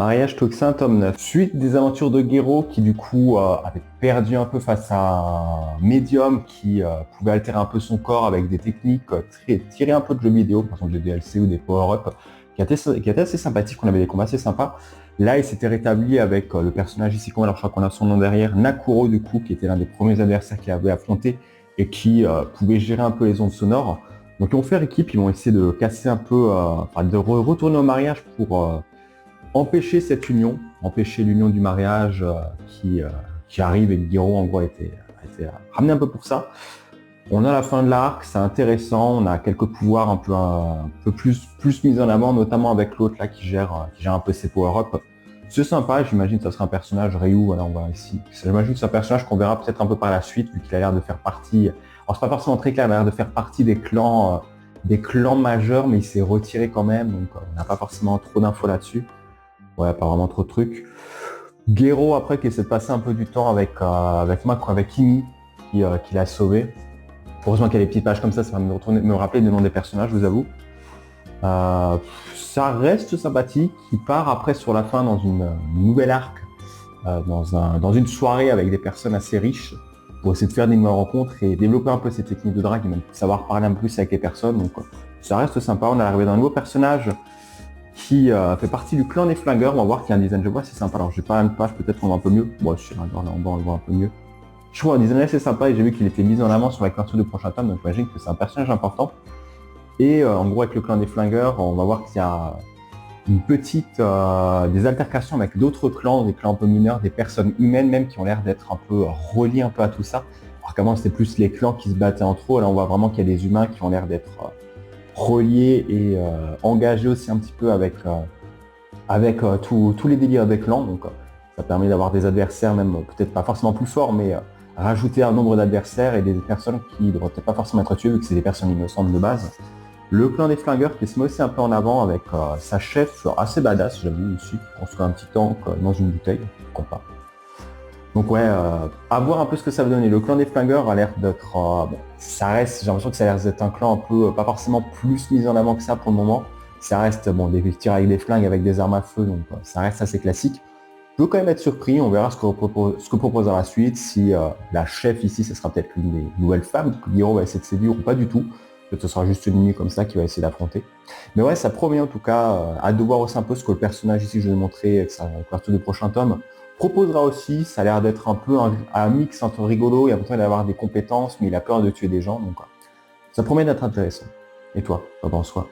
Mariage Toxin, tome 9. Suite des aventures de Gero qui du coup avait perdu un peu face à un médium qui pouvait altérer un peu son corps avec des techniques tirées un peu de jeux vidéo, par exemple des DLC ou des power-up, qui étaient assez sympathiques, on avait des combats assez sympas. Là il s'était rétabli avec le personnage ici, alors je crois qu'on a son nom derrière, Nakuro du coup, qui était l'un des premiers adversaires qu'il avait affronté et qui pouvait gérer un peu les ondes sonores. Donc ils vont faire équipe, ils vont essayer de casser un peu, de retourner au mariage pour empêcher cette union, empêcher l'union du mariage qui arrive et que Gero en gros a été ramené un peu pour ça. On a la fin de l'arc, c'est intéressant, on a quelques pouvoirs un peu plus mis en avant, notamment avec l'autre là qui gère un peu ses power-up. C'est sympa, j'imagine que ça sera un personnage, Ryu, voilà, on voit ici. J'imagine que c'est un personnage qu'on verra peut-être un peu par la suite, vu qu'il a l'air de faire partie. Alors c'est pas forcément très clair, il a l'air de faire partie des clans majeurs, mais il s'est retiré quand même, donc on n'a pas forcément trop d'infos là-dessus. Ouais, pas vraiment trop de trucs. Gero après qui essaie de passer un peu du temps avec Kimi qui l'a sauvé. Heureusement qu'il y a des petites pages comme ça va me rappeler le nom des personnages, je vous avoue. Ça reste sympathique. Il part après sur la fin dans une nouvelle arc, dans une soirée avec des personnes assez riches pour essayer de faire des nouvelles rencontres et développer un peu ses techniques de drague et même savoir parler un peu plus avec les personnes. Donc ça reste sympa. On est arrivé dans un nouveau personnage qui fait partie du clan des flingueurs. On va voir qu'il y a un design, je vois, c'est sympa. Alors j'ai pas une page, peut-être qu'on voit un peu mieux. Bon, je suis là en bas, on le voit un peu mieux. Je trouve un design assez sympa et j'ai vu qu'il était mis en avant sur la couverture du prochain tome, donc j'imagine que c'est un personnage important. Et en gros avec le clan des flingueurs, on va voir qu'il y a une petite des altercations avec d'autres clans, des clans un peu mineurs, des personnes humaines même qui ont l'air d'être un peu reliées un peu à tout ça. Alors qu'avant c'était plus les clans qui se battaient entre eux, là on voit vraiment qu'il y a des humains qui ont l'air d'être reliés et engagés aussi un petit peu avec tous les délires des clans. Donc ça permet d'avoir des adversaires même peut-être pas forcément plus forts, mais rajouter un nombre d'adversaires et des personnes qui ne devraient peut-être pas forcément être tuées vu que c'est des personnes innocentes de base. Le clan des flingueurs qui se met aussi un peu en avant avec sa chef assez badass, j'avoue aussi, qui construit un petit tank dans une bouteille, pourquoi pas. Donc ouais, à voir un peu ce que ça va donner. Le clan des flingueurs a l'air d'être, bon, ça reste, j'ai l'impression que ça a l'air d'être un clan un peu, pas forcément plus mis en avant que ça pour le moment. Ça reste, bon, des tirs avec des flingues, avec des armes à feu, donc ça reste assez classique. Je veux quand même être surpris, on verra ce que proposera la suite, si la chef ici, ce sera peut-être l'une des nouvelles femmes que Gero va essayer de séduire ou pas du tout. Peut-être que ce sera juste une nuit comme ça qui va essayer d'affronter. Mais ouais, ça promet en tout cas, hâte de voir aussi un peu ce que le personnage ici, je vais montrer avec sa couverture du prochain tome, proposera aussi. Ça a l'air d'être un peu un mix entre rigolo et en même temps d'avoir des compétences, mais il a peur de tuer des gens, donc ça promet d'être intéressant. Et toi, t'en penses quoi?